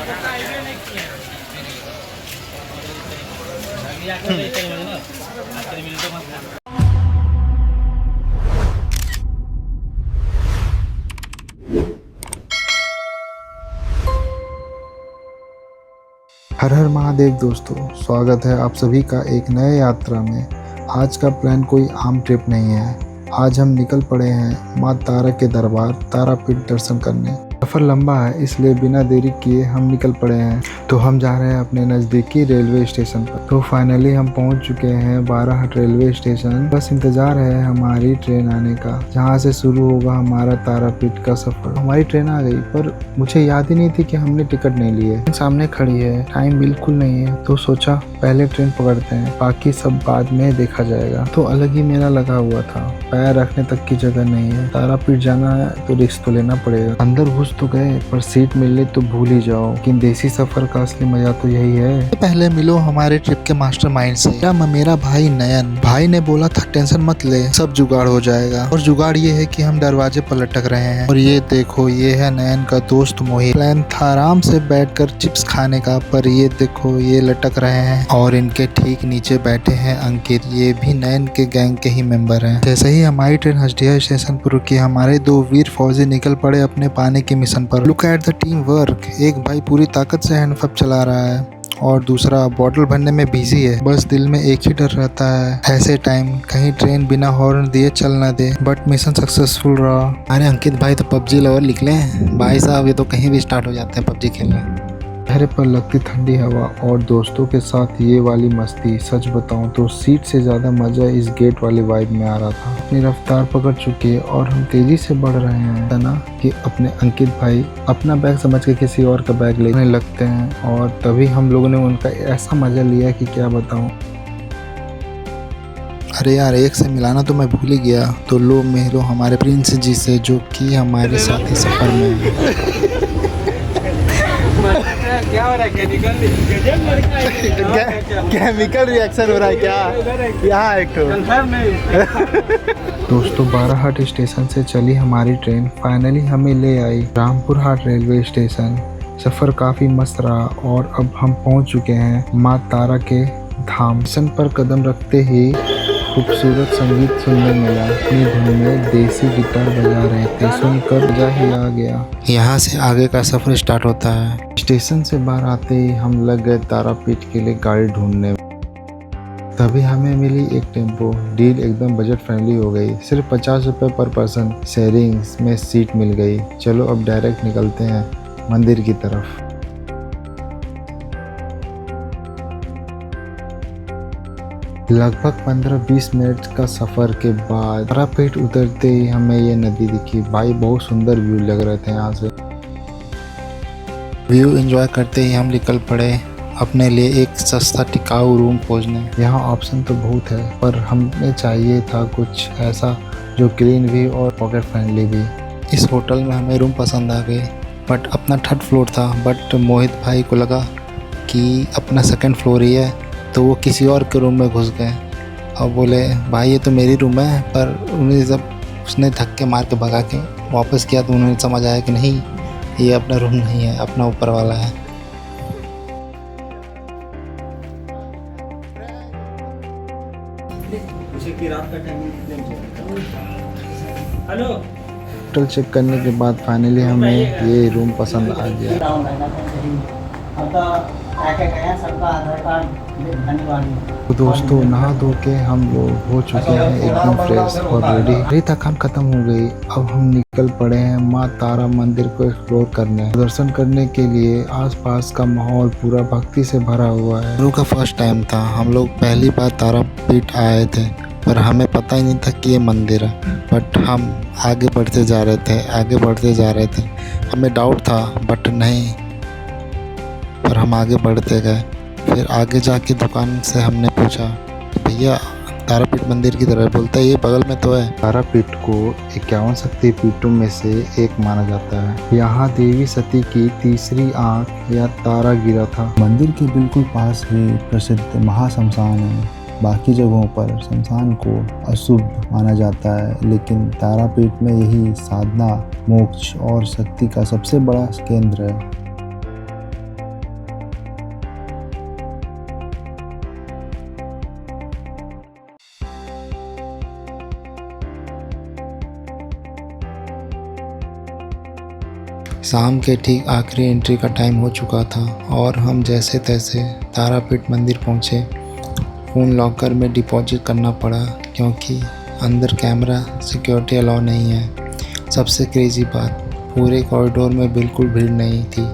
हर हर महादेव दोस्तों, स्वागत है आप सभी का एक नए यात्रा में। आज का प्लान कोई आम ट्रिप नहीं है। आज हम निकल पड़े हैं माँ तारा के दरबार तारापीठ दर्शन करने। सफ़र लंबा है, इसलिए बिना देरी किए हम निकल पड़े हैं। तो हम जा रहे हैं अपने नज़दीकी रेलवे स्टेशन पर। तो फाइनली हम पहुंच चुके हैं बाराहाट रेलवे स्टेशन। बस इंतज़ार है हमारी ट्रेन आने का, जहां से शुरू होगा हमारा तारापीठ का सफ़र। हमारी ट्रेन आ गई, पर मुझे याद ही नहीं थी कि हमने टिकट नहीं ली है। सामने खड़ी है, टाइम बिल्कुल नहीं है, तो सोचा पहले ट्रेन पकड़ते हैं, बाकी सब बाद में देखा जाएगा। तो अलग ही मेला लगा हुआ था, पैर रखने तक की जगह नहीं है। तारापीठ जाना है तो रिस्क तो लेना पड़ेगा। अंदर घुस तो गए, पर सीट मिलने तो भूल ही जाओ। लेकिन देसी सफर का असली मजा तो यही है। पहले मिलो हमारे ट्रिप के मास्टरमाइंड से, मेरा भाई नयन। भाई ने बोला था टेंशन मत ले, सब जुगाड़ हो जाएगा। और जुगाड़ ये है कि हम दरवाजे पर लटक रहे हैं। और ये देखो, ये है नयन का दोस्त मोहित। प्लान था आराम से बैठकर चिप्स खाने का, पर ये देखो ये लटक रहे हैं। और इनके ठीक नीचे बैठे हैं अंकित, ये भी नयन के गैंग के ही मेंबर हैं। जैसे ही हमारी ट्रेन हसदिया स्टेशन पर रुकी, हमारे दो वीर फौजी निकल पड़े अपने पाने के मिशन पर। Look at the team work. एक भाई पूरी ताकत से हैंडपंप चला रहा है और दूसरा बॉटल भरने में बिजी है। बस दिल में एक ही डर रहता है ऐसे टाइम, कहीं ट्रेन बिना हॉर्न दिए चल ना दे। बट मिशन सक्सेसफुल रहा। अरे अंकित भाई तो पबजी लवर निकले हैं भाई साहब, ये तो कहीं भी स्टार्ट हो जाते हैं पबजी खेलने। चेहरे पर लगती ठंडी हवा और दोस्तों के साथ ये वाली मस्ती, सच बताऊं तो सीट से ज़्यादा मज़ा इस गेट वाली वाइब में आ रहा था। अपनी रफ्तार पकड़ चुके और हम तेज़ी से बढ़ रहे हैं ना कि अपने अंकित भाई अपना बैग समझ के किसी और का बैग लेने लगते हैं। और तभी हम लोगों ने उनका ऐसा मज़ा लिया कि क्या बताऊं। अरे यार, एक से मिलाना तो मैं भूल ही गया। तो लो मिलो हमारे प्रिंस जी से, जो कि हमारे साथी सफर में है। क्या हो रहा है? केमिकल रिएक्शन हो रहा है क्या? यहाँ एक दोस्तों, बाराहाट स्टेशन से चली हमारी ट्रेन फाइनली हमें ले आई रामपुर हाट रेलवे स्टेशन। सफ़र काफ़ी मस्त रहा और अब हम पहुंच चुके हैं माँ तारा के धाम। स्टेशन पर कदम रखते ही खूबसूरत संगीत सुनने मिला। अपनी धुन में देसी गिटार बजा रहे थे, सुनकर मजा ही आ गया। यहाँ से आगे का सफ़र स्टार्ट होता है। स्टेशन से बाहर आते ही हम लग गए तारापीठ के लिए गाड़ी ढूंढने। तभी हमें मिली एक टेम्पो। डील एकदम बजट फ्रेंडली हो गई, सिर्फ 50 रुपये पर पर्सन। शेयरिंग में सीट मिल गई। चलो अब डायरेक्ट निकलते हैं मंदिर की तरफ। लगभग 15-20 मिनट का सफ़र के बाद तारापीठ उतरते ही हमें ये नदी दिखी। भाई बहुत सुंदर व्यू लग रहे थे यहाँ से। व्यू एंजॉय करते ही हम निकल पड़े अपने लिए एक सस्ता टिकाऊ रूम खोजने। यहाँ ऑप्शन तो बहुत है, पर हमें चाहिए था कुछ ऐसा जो क्लीन भी और पॉकेट फ्रेंडली भी। इस होटल में हमें रूम पसंद आ गई, बट अपना 3rd फ्लोर था। बट मोहित भाई को लगा कि अपना 2nd फ्लोर ही है, तो वो किसी और के रूम में घुस गए और बोले भाई ये तो मेरी रूम है। पर उन्हें जब उसने धक्के मार के भगा के वापस किया तो उन्हें समझ आया कि नहीं, ये अपना रूम नहीं है, अपना ऊपर वाला है। हेलो, होटल चेक करने के बाद फाइनली हमें ये रूम पसंद आ गया। तो दोस्तों, नहा धो के हम लोग हो चुके हैं एकदम फ्रेश और रेडी। सारी थकान खत्म हो गई। अब हम निकल पड़े हैं माँ तारा मंदिर को एक्सप्लोर करने। दर्शन करने के लिए आसपास का माहौल पूरा भक्ति से भरा हुआ है। गुरु का फर्स्ट टाइम था, हम लोग पहली बार तारापीठ आए थे, पर हमें पता ही नहीं था कि ये मंदिर है। बट हम आगे बढ़ते जा रहे थे। हमें डाउट था बट नहीं, पर हम आगे बढ़ते गए। फिर आगे जाके दुकान से हमने पूछा भैया तारापीठ मंदिर की तरफ, बोलता है ये बगल में तो है। तारापीठ को 51 शक्तिपीठों में से एक माना जाता है। यहाँ देवी सती की तीसरी आंख या तारा गिरा था। मंदिर के बिल्कुल पास ही प्रसिद्ध महाश्मशान है। बाकी जगहों पर शमशान को अशुभ माना जाता है, लेकिन तारापीठ में यही साधना, मोक्ष और शक्ति का सबसे बड़ा केंद्र है। शाम के ठीक आखिरी एंट्री का टाइम हो चुका था और हम जैसे तैसे तारापीठ मंदिर पहुँचे। फ़ोन लॉकर में डिपॉजिट करना पड़ा क्योंकि अंदर कैमरा सिक्योरिटी अलाउ नहीं है। सबसे क्रेज़ी बात, पूरे कॉरिडोर में बिल्कुल भीड़ नहीं थी,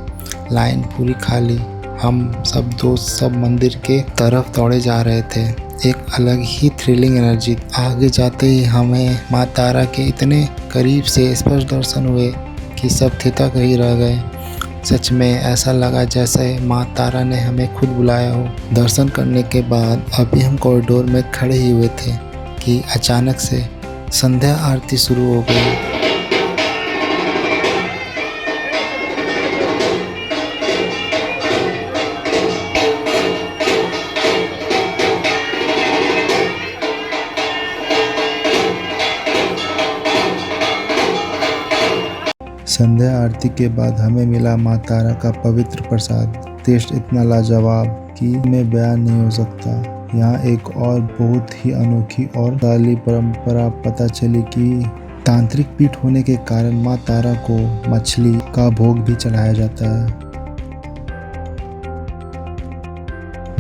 लाइन पूरी खाली। हम सब दोस्त सब मंदिर के तरफ दौड़े जा रहे थे। एक अलग ही थ्रिलिंग एनर्जी। आगे जाते ही हमें माँ तारा के इतने करीब से स्पष्ट दर्शन हुए कि सब थितक ही रह गए। सच में ऐसा लगा जैसे माँ तारा ने हमें खुद बुलाया हो। दर्शन करने के बाद अभी हम कॉरिडोर में खड़े ही हुए थे कि अचानक से संध्या आरती शुरू हो गई। संध्या आरती के बाद हमें मिला माँ तारा का पवित्र प्रसाद। टेस्ट इतना लाजवाब कि मैं बयान नहीं हो सकता। यहाँ एक और बहुत ही अनोखी और साली परंपरा पता चली कि तांत्रिक पीठ होने के कारण माँ तारा को मछली का भोग भी चढ़ाया जाता है।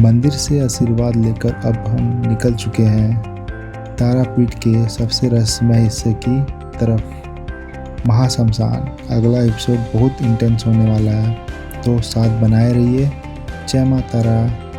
मंदिर से आशीर्वाद लेकर अब हम निकल चुके हैं तारापीठ के सबसे रहस्यमय हिस्से की तरफ, महाश्मशान। अगला एपिसोड बहुत इंटेंस होने वाला है, तो साथ बनाए रहिए। जय माँ तारा।